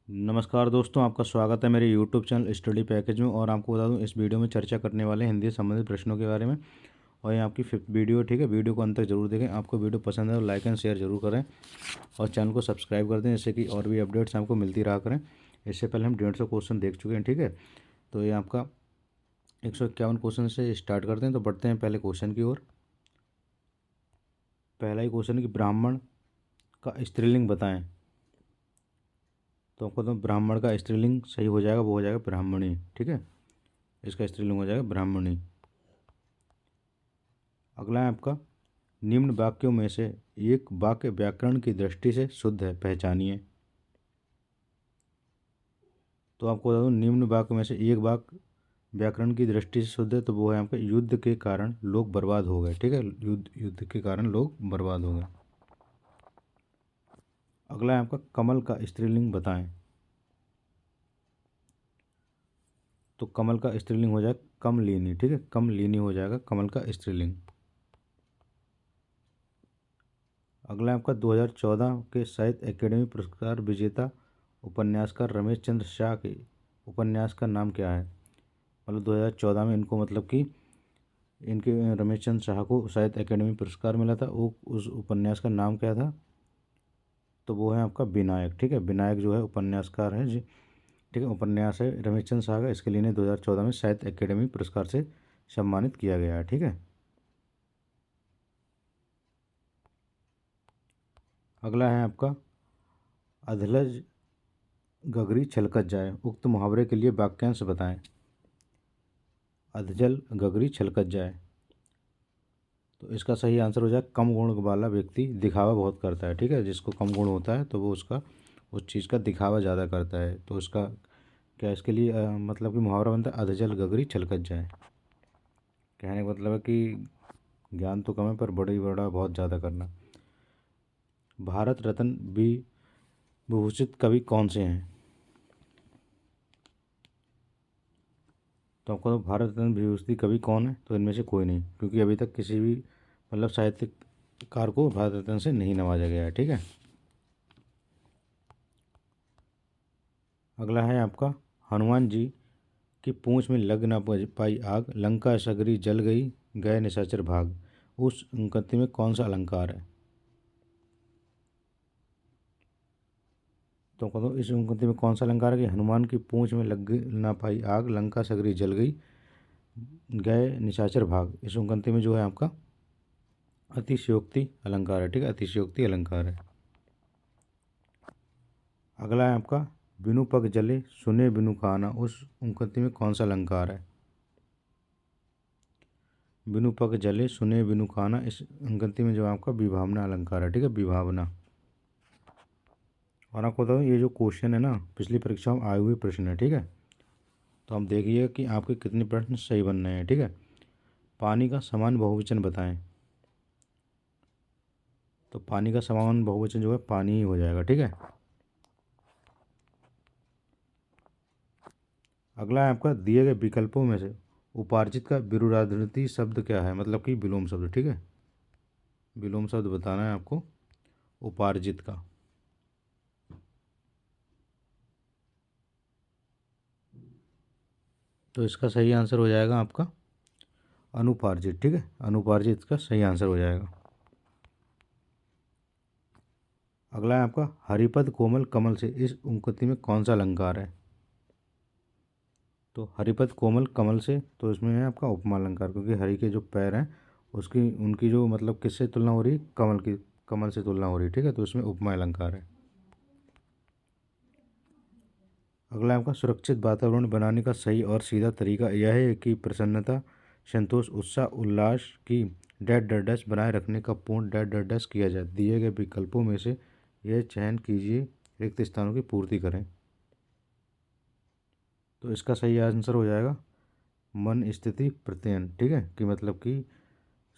नमस्कार दोस्तों, आपका स्वागत है मेरे यूट्यूब चैनल स्टडी पैकेज में। और आपको बता दूं, इस वीडियो में चर्चा करने वाले हैं हिंदी से संबंधित प्रश्नों के बारे में। और ये आपकी 5th वीडियो है, ठीक है। वीडियो को अंत तक जरूर देखें। आपको वीडियो पसंद है तो लाइक एंड शेयर जरूर करें और चैनल को सब्सक्राइब कर दें, जिससे कि और भी अपडेट्स आपको मिलती रहा करें। इससे पहले हम 150 क्वेश्चन देख चुके हैं, ठीक है। तो ये आपका 151 क्वेश्चन से स्टार्ट करते हैं। तो बढ़ते हैं पहले क्वेश्चन की ओर। पहला ही क्वेश्चन है कि ब्राह्मण का स्त्रीलिंग बताएं। तो आपको तो ब्राह्मण का स्त्रीलिंग सही हो जाएगा, वो हो जाएगा ब्राह्मणी, ठीक है। इसका स्त्रीलिंग हो जाएगा ब्राह्मणी। अगला है आपका, निम्न वाक्यों में से एक वाक्य व्याकरण की दृष्टि से शुद्ध है, पहचानिए। तो आपको बता दूं, निम्न वाक्य में से एक वाक्य व्याकरण की दृष्टि से शुद्ध है, तो वो है आपका युद्ध के कारण लोग बर्बाद हो गए, ठीक है। युद्ध के कारण लोग बर्बाद हो गए। अगला है आपका, कमल का स्त्रीलिंग बताएं। तो कमल का स्त्रीलिंग हो जाएगा कमलिनी, ठीक है। कमलिनी हो जाएगा कमल का स्त्रीलिंग। अगला है आपका, 2014 के साहित्य अकेडमी पुरस्कार विजेता उपन्यासकार रमेश चंद्र शाह के उपन्यास का नाम क्या है। मतलब 2014 में इनको, मतलब कि इनके रमेश चंद्र शाह को साहित्य अकेडमी पुरस्कार मिला था। वो उस उपन्यास का नाम क्या था। तो वो है आपका विनायक, ठीक है। विनायक जो है उपन्यासकार है जी, ठीक है। उपन्यास है रमेश चंद्र शाह का। इसके लिए इन्हें 2014 में साहित्य अकेडमी पुरस्कार से सम्मानित किया गया है, ठीक है। अगला है आपका, अधलज गगरी छलकत जाए, उक्त मुहावरे के लिए वाक्यांश बताएं। अधजल गगरी छलकत जाए, तो इसका सही आंसर हो जाए कम गुण वाला व्यक्ति दिखावा बहुत करता है, ठीक है। जिसको कम गुण होता है तो वो उसका उस चीज़ का दिखावा ज़्यादा करता है। तो उसका क्या, इसके लिए मतलब कि मुहावरा बनता है अधजल गगरी छलकत जाए। कहने का मतलब है कि ज्ञान तो कम है पर बड़ी बड़ा बहुत ज़्यादा करना। भारत रत्न विभूषित कवि कौन से हैं। तो आपको, तो भारत रत्न विभूषित कवि कौन है, तो इनमें से कोई नहीं, क्योंकि अभी तक किसी भी मतलब साहित्यकार को भारत रत्न से नहीं नवाजा गया है, ठीक है। अगला है आपका, हनुमान जी की पूंछ में लग न पाई आग, लंका सगरी जल गई, गए निशाचर भाग। उस पंक्ति में कौन सा अलंकार है। तो कहो, इस पंक्ति में कौन सा अलंकार है कि हनुमान की पूंछ में लग ना पाई आग, लंका सगरी जल गई, गए निशाचर भाग। इस पंक्ति में जो है आपका अतिशयोक्ति अलंकार है, ठीक है। अतिशयोक्ति अलंकार है। अगला है आपका, बिनु पग जले सुने बिनु खाना, उस पंक्ति में कौन सा अलंकार है। बिनु पग जले सुने बिनु खाना, इस पंक्ति में जो आपका विभावना अलंकार है, ठीक है। विभावना। और आपको बताऊँ, ये जो क्वेश्चन है ना, पिछली परीक्षा में आए हुए प्रश्न है, ठीक है। तो हम देखिए कि आपके कितने प्रश्न सही बन रहे हैं, ठीक है। पानी का समान बहुवचन बताएं। तो पानी का समान बहुवचन जो है पानी ही हो जाएगा, ठीक है। अगला है आपका, दिए गए विकल्पों में से उपार्जित का विरुद्धार्थी शब्द क्या है, मतलब कि विलोम शब्द, ठीक है। विलोम शब्द बताना है आपको उपार्जित का। तो इसका सही आंसर हो जाएगा आपका अनुपार्जित, ठीक है। अनुपार्जित का सही आंसर हो जाएगा। अगला है आपका, हरिपद कोमल कमल से, इस उक्ति में कौन सा अलंकार है। तो हरिपद कोमल कमल से, तो इसमें है आपका उपमा अलंकार, क्योंकि हरि के जो पैर हैं उसकी उनकी जो मतलब किससे तुलना हो रही है, कमल की, कमल से तुलना हो रही है, ठीक है। तो इसमें उपमा अलंकार है। अगला आपका, सुरक्षित वातावरण बनाने का सही और सीधा तरीका यह है कि प्रसन्नता, संतोष, उत्साह, उल्लास की डैश डैश डैश बनाए रखने का पूर्ण डैश डैश डैश किया जाए। दिए गए विकल्पों में से यह चयन कीजिए, रिक्त स्थानों की पूर्ति करें। तो इसका सही आंसर हो जाएगा मन स्थिति प्रत्ययन, ठीक है। कि मतलब कि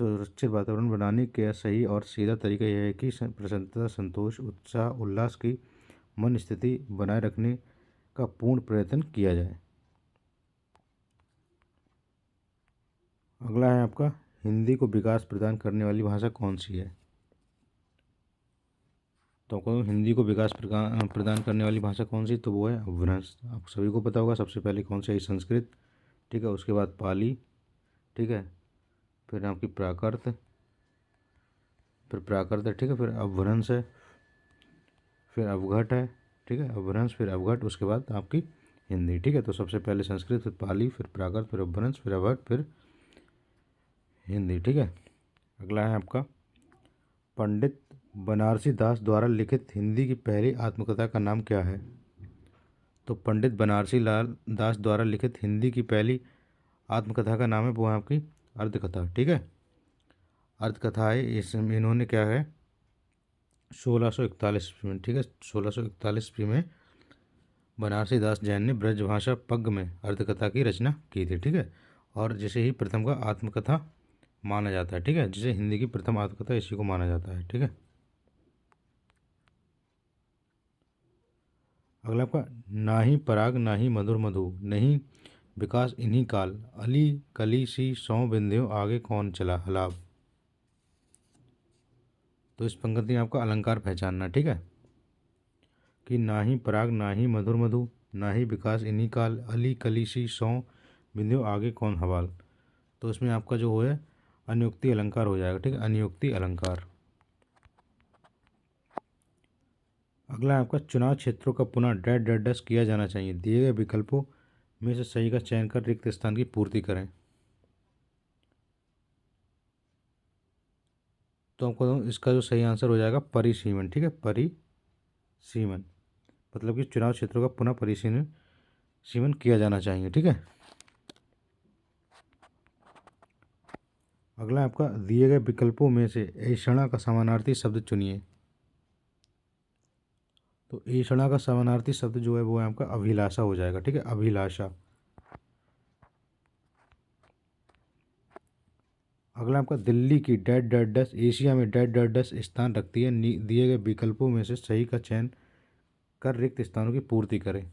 सुरक्षित वातावरण बनाने का सही और सीधा तरीका यह है कि प्रसन्नता, संतोष, उत्साह, उल्लास की मन स्थिति बनाए रखने का पूर्ण प्रयत्न किया जाए। अगला है आपका, हिंदी को विकास प्रदान करने वाली भाषा कौन सी है। तो आपको हिंदी को विकास प्रदान करने वाली भाषा कौन सी, तो वो है अपभ्रंश। आप सभी को पता होगा सबसे पहले कौन सी आई, संस्कृत, ठीक है, उसके बाद पाली, ठीक है, फिर आपकी प्राकृत, फिर प्राकृत है, ठीक है, फिर अपभ्रंश है, फिर अवघट है, ठीक है, अपभ्रंश फिर अवघट, उसके बाद आपकी हिंदी, ठीक है। तो सबसे पहले संस्कृत, फिर पाली, फिर प्राकृत, फिर अपभ्रंश, फिर अवघट, फिर हिंदी, ठीक है। अगला है आपका, पंडित बनारसी दास द्वारा लिखित हिंदी की पहली आत्मकथा का नाम क्या है। तो पंडित बनारसी लाल दास द्वारा लिखित हिंदी की पहली आत्मकथा का नाम है, वो है आपकी अर्धकथा, ठीक है। अर्धकथा है, इसमें इन्होंने क्या है 1641 ईस्वी में, ठीक है, 1641 ईस्वी में बनारसी दास जैन ने ब्रजभाषा पग में अर्धकथा की रचना की थी, ठीक है। और जिसे ही प्रथम का आत्मकथा माना जाता है, ठीक है, जिसे हिंदी की प्रथम आत्मकथा इसी को माना जाता है, ठीक है। अगला आपका, ना ही पराग ना ही मधुर मधु, नहीं विकास इन्हीं काल, अली कली सी सौ बिंदियों आगे कौन चला हलाब। तो इस पंक्ति में आपका अलंकार पहचानना, ठीक है, कि ना ही पराग ना ही मधुर मधु, ना ही विकास इन्हीं काल, अली कली सी सौ बिंदियों आगे कौन हवाल। तो इसमें आपका जो है अनुयुक्ति अलंकार हो जाएगा, ठीक है, अनुयुक्ति अलंकार। अगला है आपका, चुनाव क्षेत्रों का पुनः डैट डैट डैश किया जाना चाहिए, दिए गए विकल्पों में से सही का चयन कर रिक्त स्थान की पूर्ति करें। तो आपको इसका जो सही आंसर हो जाएगा परिसीमन, ठीक है, परिसीमन, मतलब कि चुनाव क्षेत्रों का पुनः परिसीमन सीमन किया जाना चाहिए, ठीक है। अगला आपका, दिए गए विकल्पों में से ऐषणा का समानार्थी शब्द चुनिए। तो ऐषणा का समानार्थी शब्द जो है वो है आपका अभिलाषा हो जाएगा, ठीक है, अभिलाषा। अगला आपका, दिल्ली की डैट डैट डैश एशिया में डैट डैट डैश स्थान रखती है, दिए गए विकल्पों में से सही का चयन कर रिक्त स्थानों की पूर्ति करें।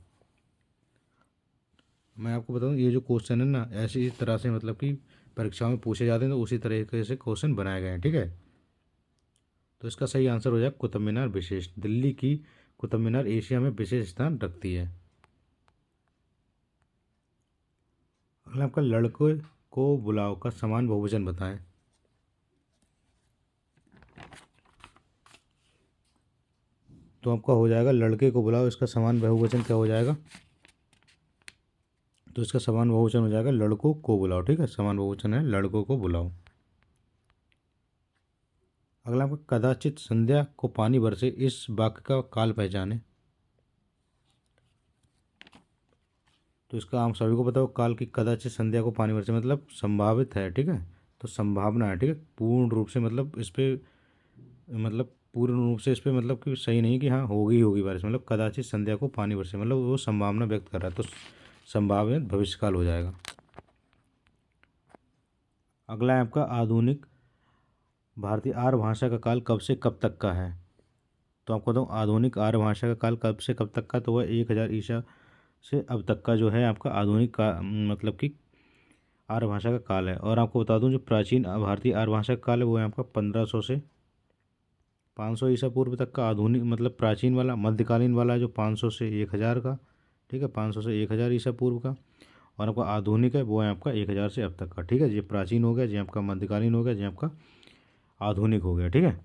मैं आपको बताऊं ये जो क्वेश्चन है ना, ऐसी तरह से मतलब कि परीक्षाओं में पूछे जाते हैं, तो उसी तरीके से क्वेश्चन बनाए गए हैं, ठीक है। तो इसका सही आंसर हो जाएगा कुतुब मीनार विशेष, दिल्ली की कुतुब मीनार एशिया में विशेष स्थान रखती है। अगला आपका, लड़के को बुलाओ का समान बहुवचन बताएं। तो आपका हो जाएगा लड़के को बुलाओ, इसका समान बहुवचन क्या हो जाएगा, तो इसका समान बहुवचन हो जाएगा लड़कों को बुलाओ, ठीक है, समान बहुवचन है लड़कों को बुलाओ। अगला आपका, कदाचित संध्या को पानी बरसे, इस वाक्य का काल पहचाने। तो इसका हम सभी को बताओ काल की, कदाचित संध्या को पानी बरसे मतलब संभावित है, ठीक है, तो संभावना है, ठीक है, पूर्ण रूप से मतलब इस पे मतलब पूर्ण रूप से इस पे मतलब कि सही नहीं कि हाँ होगी होगी बारिश, मतलब कदाचित संध्या को पानी बरसे मतलब वो संभावना व्यक्त कर रहा है, तो संभावित भविष्यकाल हो जाएगा। अगला है आपका, आधुनिक भारतीय आर्य भाषा का काल कब से कब तक का है। तो आपको बताऊँ आधुनिक आर्य भाषा का काल कब से कब तक का, तो वह 1000 ईसा से अब तक का जो है आपका आधुनिक का मतलब कि आर्य भाषा का काल है। और आपको बता दूं जो प्राचीन भारतीय आर्य भाषा का काल है वो है आपका 1500 से 500 ईसा पूर्व तक का। आधुनिक मतलब प्राचीन वाला, मध्यकालीन वाला जो 500 से 1000 का, ठीक है, 500 से 1000 ईसा पूर्व का। और आपका आधुनिक है वो है आपका 1000 से अब तक का, ठीक है। ये प्राचीन हो गया, ये आपका मध्यकालीन हो गया, ये आपका आधुनिक हो गया, ठीक है।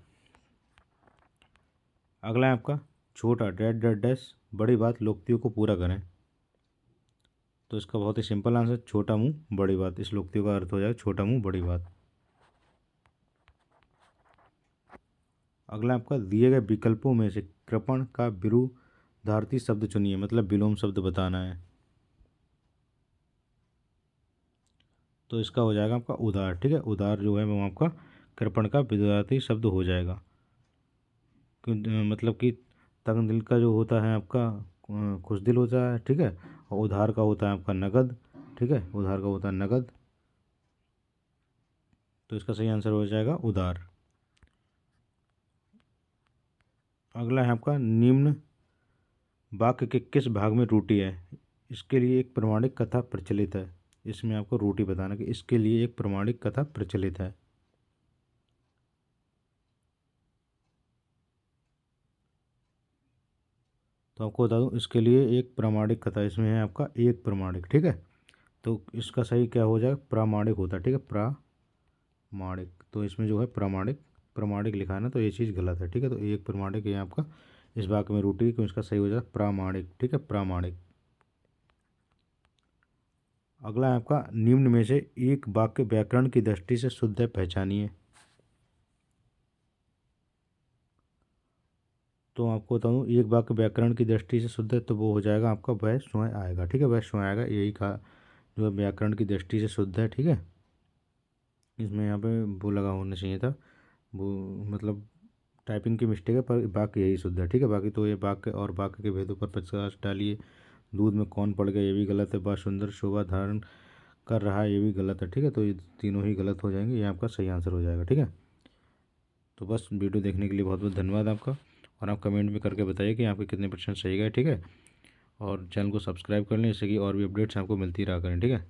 अगला है आपका, छोटा डैट डैट डैश बड़ी बात लोकोक्तियों को पूरा करें। तो इसका बहुत ही सिंपल आंसर, छोटा मुंह बड़ी बात, इस लोकोक्तियों का अर्थ हो जाएगा छोटा मुंह बड़ी बात। अगला आपका, दिए गए विकल्पों में से कृपण का विरुद्धार्थी शब्द चुनिए, मतलब विलोम शब्द बताना है। तो इसका हो जाएगा आपका उदार, ठीक है, उदार जो है वो आपका कृपण का विरुद्धार्थी शब्द हो जाएगा। मतलब कि तंग दिल का जो होता है आपका खुश दिल होता है, ठीक है, और उधार का होता है आपका नगद, ठीक है, उधार का होता है नगद। तो इसका सही आंसर हो जाएगा उधार। अगला है आपका, निम्न वाक्य के किस भाग में रूटी है। इसके लिए एक प्रमाणिक कथा प्रचलित है। इसमें आपको रूटी बताना कि इसके लिए एक प्रमाणिक कथा प्रचलित है। तो आपको बता दूं इसके लिए एक प्रामाणिक कथा इसमें है आपका एक प्रामाणिक, ठीक है। तो इसका सही क्या हो जाएगा, प्रामाणिक होता है, ठीक है, प्रामाणिक। तो इसमें जो है प्रामाणिक प्रामाणिक लिखा है ना, तो ये चीज़ गलत है, ठीक है। तो एक प्रामाणिक ये आपका इस वाक्य में रूटी, क्यों इसका सही हो जाएगा प्रामाणिक, ठीक है, प्रामाणिक। अगला है आपका निम्न में से एक वाक्य व्याकरण की दृष्टि से शुद्ध है, पहचानिए। तो आपको बताऊँ एक वाक्य व्याकरण की दृष्टि से शुद्ध है तो वो हो जाएगा आपका वह स्वयं आएगा, ठीक है, वह स्वयं आएगा, यही कहा जो है व्याकरण की दृष्टि से शुद्ध है, ठीक है। इसमें यहाँ पे वो लगा होना चाहिए था, वो मतलब टाइपिंग की मिस्टेक है, पर वाक्य यही शुद्ध है, ठीक है। बाकी तो ये वाक्य और वाक्य के भेदों पर प्रकाश डालिए, दूध में कौन पड़ गया ये भी गलत है, बहुत सुंदर शोभा धारण कर रहा है ये भी गलत है, ठीक है। तो ये तीनों ही गलत हो जाएंगे, ये आपका सही आंसर हो जाएगा, ठीक है। तो बस वीडियो देखने के लिए बहुत बहुत धन्यवाद आपका, और आप कमेंट में करके बताइए कि आपके कितने % सही गए, ठीक है। और चैनल को सब्सक्राइब कर लें, इससे कि और भी अपडेट्स आपको मिलती रहा करें, ठीक है।